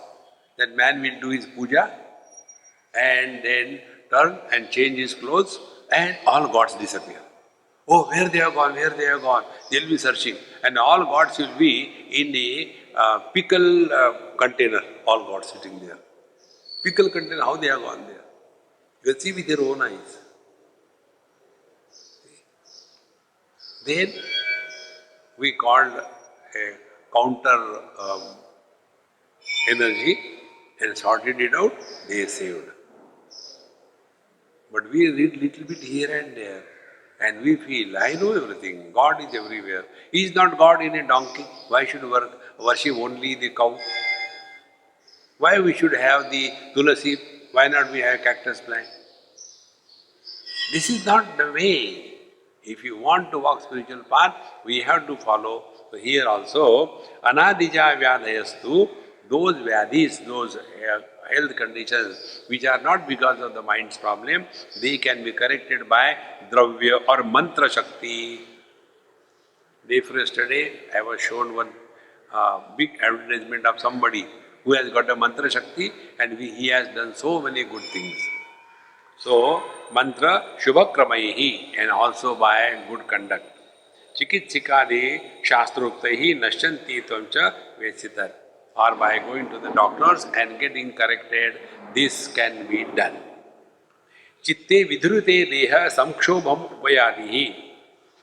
that man will do his puja and then turn and change his clothes and all gods disappear. Oh, where they have gone, where they have gone. They will be searching and all gods will be in a pickle container, all gods sitting there. Pickle container, how they have gone there? You can see with your own eyes. Then we called a counter energy and sorted it out, they saved. But we read little bit here and there and we feel, I know everything, God is everywhere. Is not God in a donkey? Why should worship only the cow? Why we should have the tulasi? Why not we have cactus plant? This is not the way. If you want to walk spiritual path, we have to follow. So here also, anadija vyadhayastu, those vyadhis, those health conditions which are not because of the mind's problem, they can be corrected by dravya or mantra shakti. Day before yesterday, I was shown one big advertisement of somebody who has got a mantra shakti and he has done so many good things. So, mantra shubhakramaihi and also by good conduct. Chikitsikadi shastruktahi nashyanti tvamcha vesitar. Or by going to the doctors and getting corrected, this can be done. Chitte vidhrute deha samkshobham upayadihi.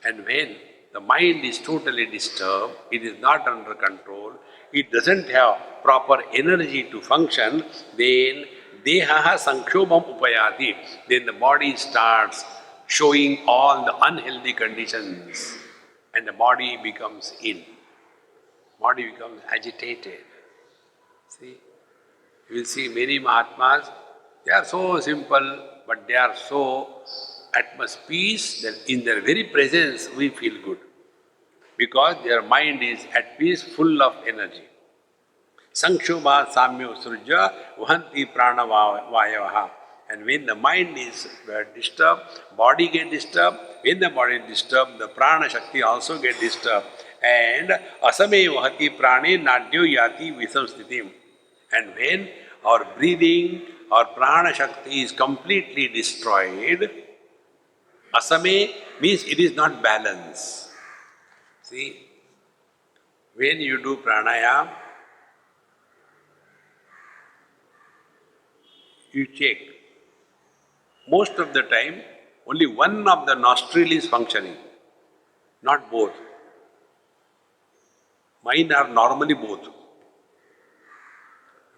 And when the mind is totally disturbed, it is not under control, it doesn't have proper energy to function, then dehaha sankshobham upayati, then the body starts showing all the unhealthy conditions and the body becomes ill. Body becomes agitated. See, you will see many Mahatmas, they are so simple, but they are so at much peace that in their very presence we feel good. Because their mind is at peace, full of energy. Sankshobha samyo srujya vahanti prana vayavaha. And when the mind is disturbed, body gets disturbed. When the body is disturbed, the prana shakti also gets disturbed. And asame vahati prane nadyo yati visam sthitim. And when our breathing, our prana shakti is completely destroyed, asame means it is not balance. See, when you do pranayam, you check. Most of the time, only one of the nostril is functioning, not both. Mine are normally both.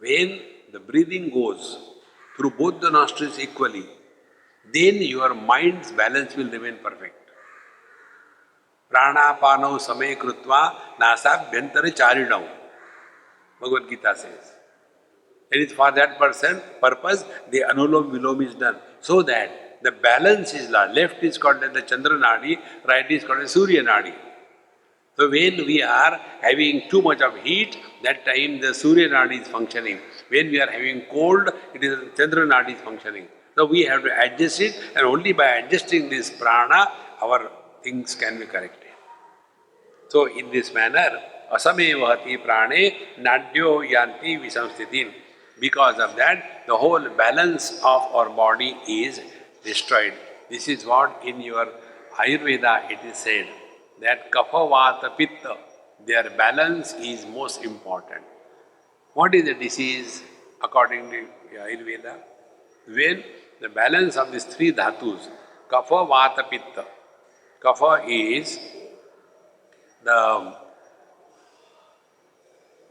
When the breathing goes through both the nostrils equally, then your mind's balance will remain perfect. Pranapano same krutva nasabhyantara charinau, Bhagavad Gita says. It is for that purpose the anulom vilom is done, so that the balance is left is called as the Chandra Nadi, right is called as Surya Nadi. So when we are having too much of heat, that time the Surya Nadi is functioning. When we are having cold, it is Chandra Nadi is functioning. So we have to adjust it, and only by adjusting this prana, our things can be corrected. So in this manner, asame vahati prane nadyo yanti visamsthitin. Because of that, the whole balance of our body is destroyed. This is what in your Ayurveda it is said, that kapha vata pitta, their balance is most important. What is the disease according to Ayurveda? When the balance of these three dhatus, kapha vata pitta, kapha is the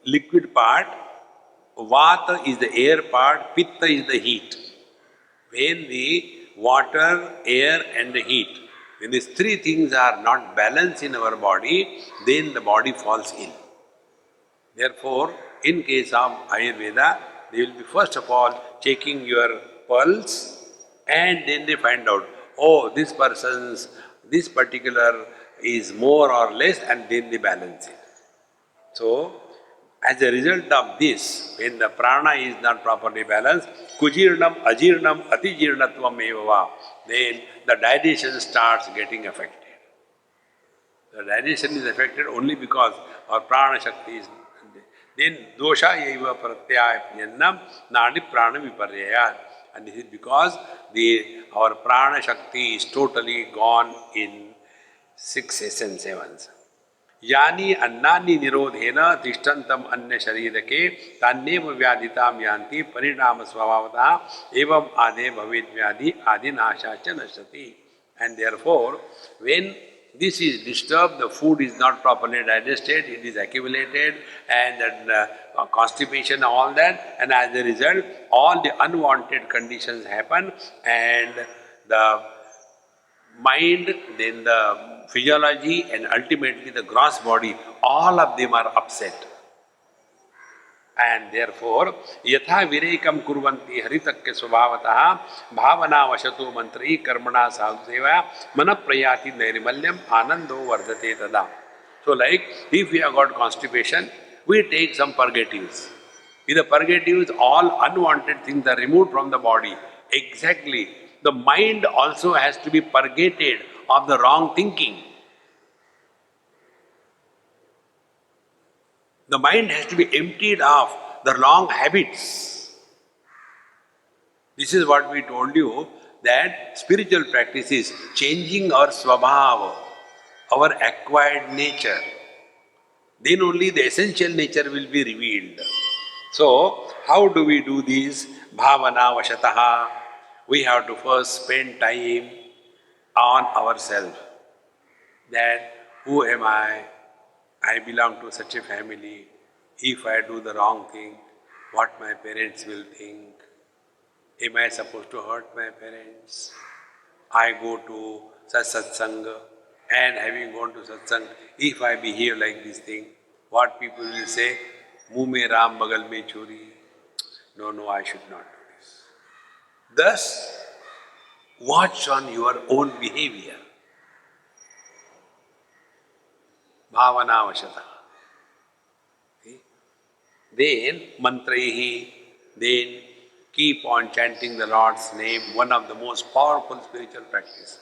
liquid part, vata is the air part, pitta is the heat. When the water, air and the heat, when these three things are not balanced in our body, then the body falls ill. Therefore, in case of Ayurveda, they will be first of all checking your pulse, and then they find out, oh, this particular is more or less, and then they balance it. So, as a result of this, when the prana is not properly balanced, kujirnam, ajirnam, atijirnatvam evava, then the digestion starts getting affected. The digestion is affected only because our prana shakti is. Then dosha eva pratyaya piyannam nadi prana viparyaya. And this is because our prana shakti is totally gone in 6 essence heavens. यानी अन्नानि निरोधेन तिष्ठन्तम अन्य शरीर के तान्येव व्याधिताम यान्ति परिणाम स्वभावतः एवं आदे भवेद व्याधि आदि नाशा च नश्यति. And therefore, when this is disturbed, the food is not properly digested, it is accumulated, and then constipation, all that, and as a result, all the unwanted conditions happen, and the mind, then the physiology, and ultimately the gross body, all of them are upset. And therefore, yatha virekam kurvanti haritakya svabhatah bhavana vashato mantri karmana sadhuseva manaprayati nairimalyam anando vardhate tada. So like, if we have got constipation, we take some purgatives. With the purgatives, all unwanted things are removed from the body. Exactly. The mind also has to be purgated of the wrong thinking. The mind has to be emptied of the wrong habits. This is what we told you, that spiritual practice is changing our swabhava, our acquired nature. Then only the essential nature will be revealed. So, how do we do this? Bhavana vashataha. We have to first spend time on ourselves. That who am I? I belong to such a family. If I do the wrong thing, what my parents will think? Am I supposed to hurt my parents? I go to such satsang, and having gone to satsang, if I behave like this thing, what people will say? Muh mein Ram, bagal mein chori. No, I should not do this. Thus, watch on your own behavior. Bhavana vashata. Then, mantraihi, then keep on chanting the Lord's name, one of the most powerful spiritual practice.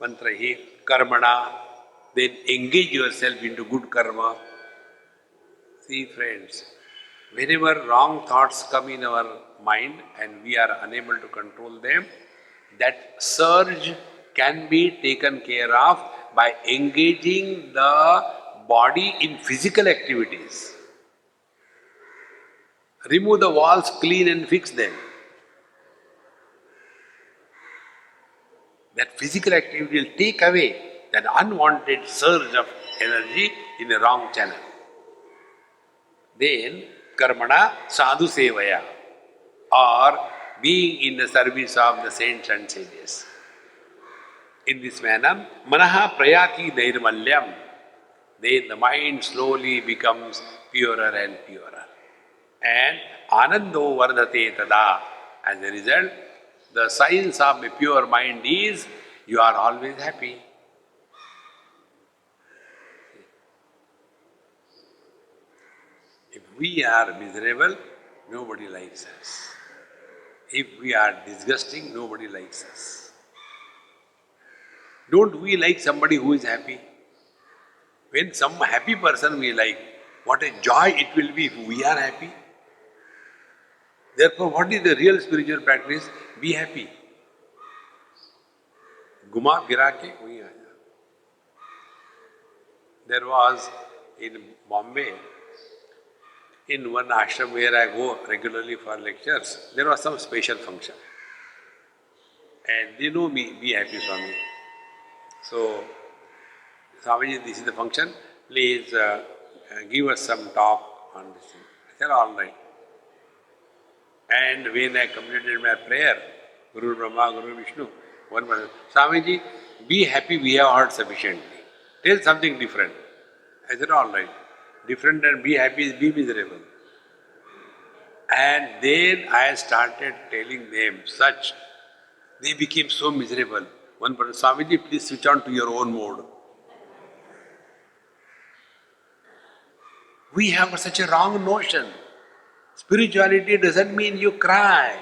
Mantraihi, karmana, then engage yourself into good karma. See friends, Whenever wrong thoughts come in our mind and we are unable to control them, that surge can be taken care of by engaging the body in physical activities. Remove the walls, clean and fix them. That physical activity will take away that unwanted surge of energy in a wrong channel. Then, karmana sadhu sevaya, or being in the service of the saints and sages. In this manner, manaha prayati nirmalyam, then the mind slowly becomes purer and purer. And anando vardhate tada. As a result, the signs of a pure mind is you are always happy. If we are miserable, nobody likes us. If we are disgusting, nobody likes us. Don't we like somebody who is happy? When some happy person we like, what a joy it will be if we are happy. Therefore, what is the real spiritual practice? Be happy. Guma gira ke wahi aa ja. There was in Bombay, in one ashram where I go regularly for lectures, there was some special function. And they know me, be happy Swami. So, Swamiji, this is the function, please give us some talk on this thing. I said, all right. And when I completed my prayer, Guru Brahma, Guru Vishnu, one person, Swamiji, be happy, we have heard sufficiently. Tell something different. I said, all right. Different and be happy is be miserable. And then I started telling them such, they became so miserable. One person, Swamiji, please switch on to your own mode. We have such a wrong notion. Spirituality doesn't mean you cry.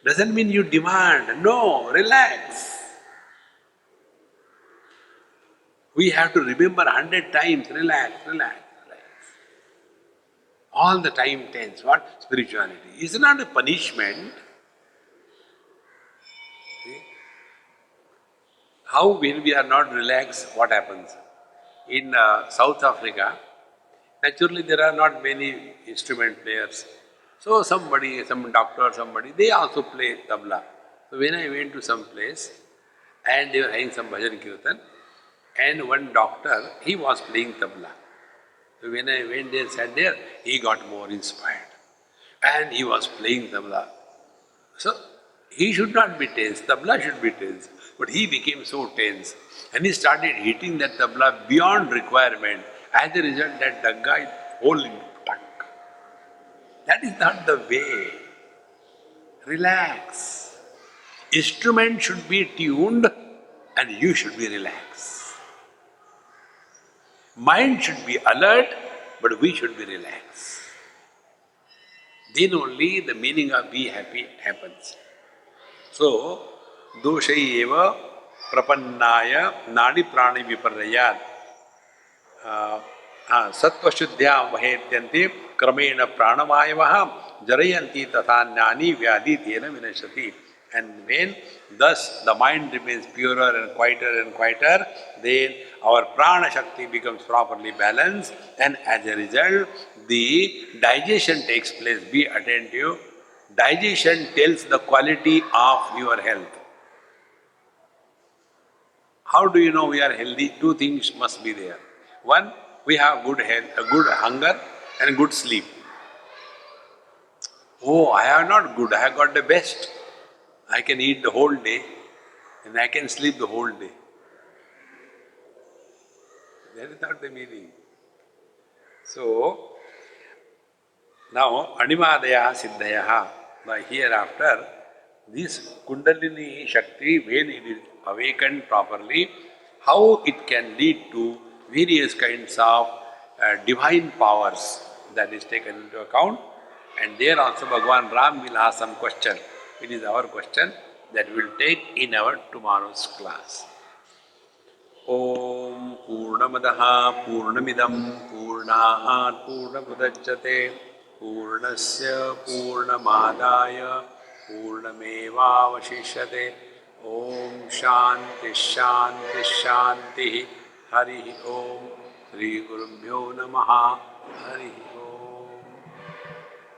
Doesn't mean you demand. No, relax. We have to remember 100 times, relax, relax, relax. All the time tense. What? Spirituality. It's not a punishment. See? How when we are not relaxed, what happens? In South Africa, naturally there are not many instrument players. So somebody, some doctor, somebody, they also play tabla. So when I went to some place and they were having some bhajan kirtan, and one doctor, he was playing tabla. So when I went there, sat there, he got more inspired. And he was playing tabla. So he should not be tense, tabla should be tense. But he became so tense. And he started hitting that tabla beyond requirement. As a result, that dagga is whole in tuck. That is not the way. Relax. Instrument should be tuned and you should be relaxed. Mind should be alert, but we should be relaxed. Then only the meaning of be happy happens. So, doshai eva prapannaya nadi prani viparayat sattva shuddhya vahetyanti kramena pranavayavaha jarayanti tatha jnani vyadi tena vinashati. And when thus the mind remains purer and quieter, then our prana shakti becomes properly balanced, and as a result, the digestion takes place. Be attentive. Digestion tells the quality of your health. How do you know we are healthy? Two things must be there. One, we have good health, a good hunger and good sleep. Oh, I am not good, I have got the best. I can eat the whole day and I can sleep the whole day. That is not the meaning. So, now Animadaya Siddhaya, hereafter, this Kundalini Shakti, when it is awakened properly, how it can lead to various kinds of divine powers, that is taken into account. And there also Bhagavan Ram will ask some question. It is our question that we will take in our tomorrow's class. Om Purnamadaha Purnamidam पूर्णात् पूर्णमुदच्यते पूर्णस्य पूर्णमादाय पूर्णमेवावशिष्यते ओम शांति शांति शांति हरि ओम श्री गुरुभ्यो नमः हरि ओम।